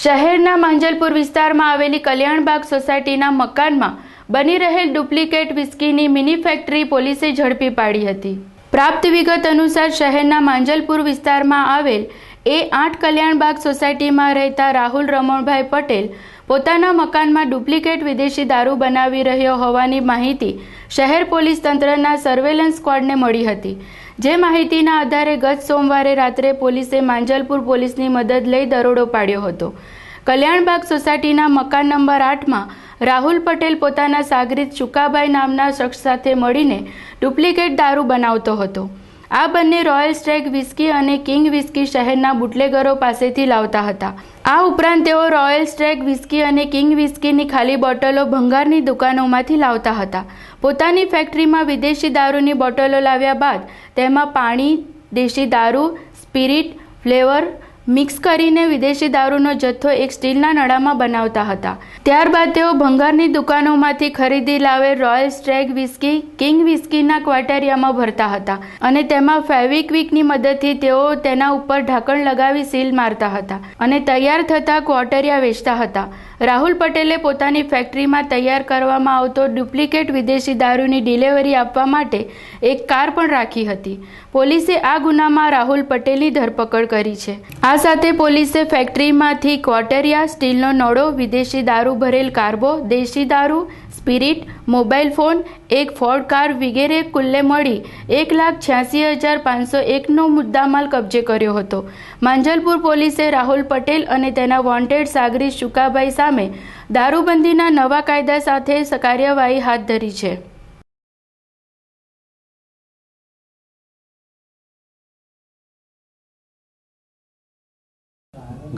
શહેરના માંજલપુર વિસ્તારમાં આવેલી કલ્યાણબાગ સોસાયટીના મકાનમાં બની રહેલ ડુપ્લિકેટ વિસ્કીની મિની ફેક્ટરી પોલીસે ઝડપી પાડી હતી। પ્રાપ્ત વિગત અનુસાર શહેરના માંજલપુર વિસ્તારમાં આવેલ A8 કલ્યાણબાગ સોસાયટીમાં રહેતા રાહુલ રમણભાઈ પટેલ પોતાના મકાનમાં ડુપ્લિકેટ વિદેશી દારૂ બનાવી રહ્યો હોવાની માહિતી શહેર પોલીસ તંત્રના સર્વેલન્સ સ્ક્વોડને મળી હતી। જે માહિતીના આધારે ગત સોમવારે રાત્રે પોલીસે માંજલપુર પોલીસની મદદ લઈ દરોડો પાડ્યો હતો। કલ્યાણબાગ સોસાયટીના મકાન નંબર 8માં રાહુલ પટેલ પોતાના સાગરીત શુકાભાઈ નામના શખ્સ સાથે મળીને ડુપ્લિકેટ દારૂ બનાવતો હતો। આ બંને રોયલ સ્ટ્રેગ વિસ્કી અને કિંગ વિસ્કી શહેરના બુટલેગરો પાસેથી લાવતા હતા। આ ઉપરાંત તેઓ રોયલ સ્ટ્રેગ વિસ્કી અને કિંગ વિસ્કીની ખાલી બોટલો ભંગારની દુકાનોમાંથી લાવતા હતા। પોતાની ફેક્ટરીમાં વિદેશી દારૂની બોટલો લાવ્યા બાદ તેમાં પાણી, દેશી દારૂ, સ્પિરિટ, ફ્લેવર મિક્સ કરીને વિદેશી દારૂનો જથ્થો એક સ્ટીલના નળામાં બનાવતા હતા। ત્યારબાદ તેઓ ભંગારની દુકાનોમાંથી ખરીદી લાવેલ રોયલ સ્ટ્રેગ વિસ્કી, કિંગ વિસ્કીના ક્વાટેરિયામાં ભરતા હતા અને તેમાં ફેવિક્વિકની મદદથી તેઓ તેના ઉપર ઢાંકણ લગાવી સીલ મારતા હતા અને તૈયાર થતા ક્વાટેરિયા વેચતા હતા। રાહુલ પટેલે પોતાની ફેક્ટરીમાં તૈયાર કરવામાં આવતો ડુપ્લિકેટ વિદેશી દારૂની ડિલિવરી આપવા માટે એક કાર પણ રાખી હતી। પોલીસે આ ગુનામાં રાહુલ પટેલની ધરપકડ કરી છે। આ સાથે પોલીસે ફેક્ટરીમાંથી ક્વાટેરિયા, સ્ટીલનો નળો, વિદેશી દારૂ ભરેલ કાર્બો, દેશી દારૂ, સ્પિરિટ, મોબાઈલ ફોન, એક ફોર્ડ કાર વગેરે કુલ્લે મળી 1,86,501નો મુદ્દામાલ કબજે કર્યો હતો। માંજલપુર પોલીસે રાહુલ પટેલ અને તેના વોન્ટેડ સાગરીત શુકાભાઈ સામે દારૂબંધીના નવા કાયદા સાથે કાર્યવાહી હાથ ધરી છે।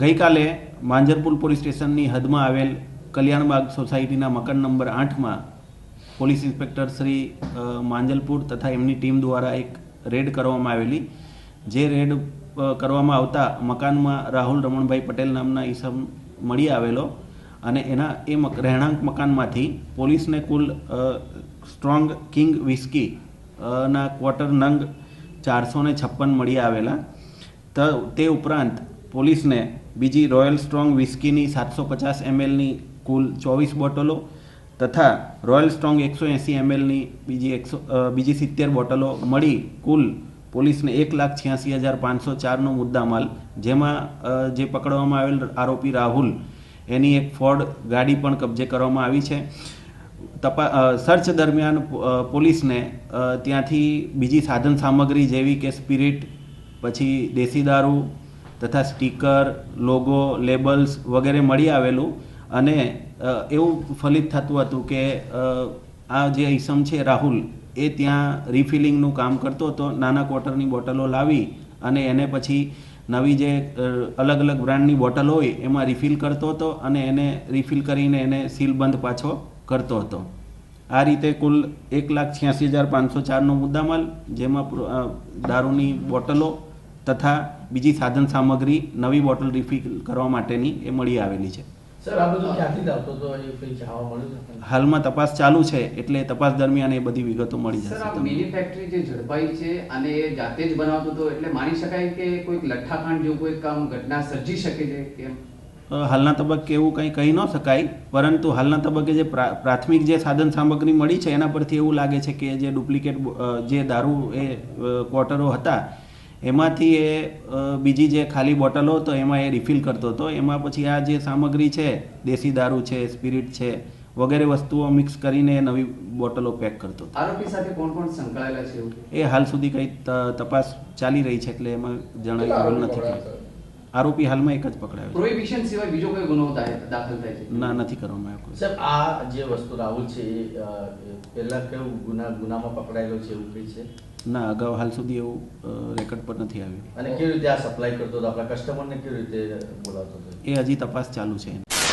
ગઈકાલે માંજલપુર પોલીસ સ્ટેશનની હદમાં આવેલ કલ્યાણબાગ સોસાયટીના મકાન નંબર 8માં પોલીસ ઇન્સ્પેક્ટર શ્રી માંજલપુર તથા એમની ટીમ દ્વારા એક રેડ કરવામાં આવેલી। જે રેડ કરવામાં આવતા મકાનમાં રાહુલ રમણભાઈ પટેલ નામના ઈસમ મળી આવેલો અને એના એ રહેણાંક મકાનમાંથી પોલીસને કુલ સ્ટ્રોંગ કિંગ વિસ્કી ના ક્વાર્ટર નંગ 456 મળી આવેલા। તે ઉપરાંત પોલીસને બીજી રોયલ સ્ટ્રોંગ વિસ્કીની 750 mlની કુલ 24 બોટલો તથા રોયલ સ્ટ્રોંગ 180 mlની બીજી 70 બોટલો મળી કુલ પોલીસને 1,86,504નો મુદ્દામાલ, જેમાં જે પકડવામાં આવેલ આરોપી રાહુલ એની એક ફોર્ડ ગાડી પણ કબજે કરવામાં આવી છે। સર્ચ દરમિયાન પોલીસને ત્યાંથી બીજી સાધન સામગ્રી જેવી કે સ્પિરિટ, પછી દેશી દારૂ તથા સ્ટીકર, લોગો, લેબલ્સ વગેરે મળી આવેલું અને એવું ફલિત થતું હતું કે આ જે ઈસમ છે રાહુલ એ ત્યાં રિફિલિંગનું કામ કરતો હતો। નાના ક્વાર્ટરની બોટલો લાવી અને એને પછી નવી જે અલગ અલગ બ્રાન્ડની બોટલ હોય એમાં રિફિલ કરતો હતો અને એને રિફિલ કરીને એને સીલબંધ પાછો કરતો હતો। આ રીતે કુલ 1,86,504નો મુદ્દામાલ, જેમાં દારૂની બોટલો તથા બીજી સાધન સામગ્રી નવી બોટલ રિફિલ કરવા માટેની એ મળી આવેલી છે। સર, આ બધું ક્યાંથી લાવતો હતો એ કંઈ જાણવા મળ્યું? હાલમાં તપાસ ચાલુ છે, એટલે તપાસ દરમિયાન એ બધી વિગતો મળી જશે। સર, આ મિની ફેક્ટરી જે ઝડપાઈ છે અને એ જાતે જ બનાવતો હતો, એટલે માની શકાય કે કોઈક લઠ્ઠાકાંડ જેવું કોઈ કામ ઘટના સર્જી શકે છે કેમ? હાલના તબક્કે એવું કંઈ કહી ન શકાય, પરંતુ હાલના તબક્કે જે પ્રાથમિક જે સાધન સામગ્રી મળી છે એના પરથી એવું લાગે છે કે જે ડુપ્લિકેટ જે દારૂ એ ક્વાર્ટરો હતા એમાંથી એ બીજી જે ખાલી બોટલો હતો એમાં એ રિફિલ કરતો હતો। એમાં પછી આ જે સામગ્રી છે, દેશી દારૂ છે, સ્પિરિટ છે વગેરે વસ્તુઓ મિક્સ કરીને નવી બોટલો પેક કરતો હતો। આરોપી સાથે કોણ કોણ સંકળાયેલા છે એવું? એ હાલ સુધી કંઈ તપાસ ચાલી રહી છે, એટલે એમાં જણાવેલું નથી કે આરોપી હાલમાં એક જ પકડાયો છે। પ્રોહિબિશન સિવાય બીજો કોઈ ગુનો દાખલ થાય છે? ના, નથી કરવામાં આવ્યો। સર, આ જે વસ્તુ રાહુલ છે એ પહેલા કેવું ગુનામાં પકડાયેલો છે એવું કંઈ છે? ના, અગાઉ હાલ સુધી એવું રેકોર્ડ પર નથી આવ્યું। અને કેવી રીતે આ સપ્લાય કરતો હતો, આપણા કસ્ટમરને કેવી રીતે બોલાવતો હતો? એ હજી તપાસ ચાલુ છે।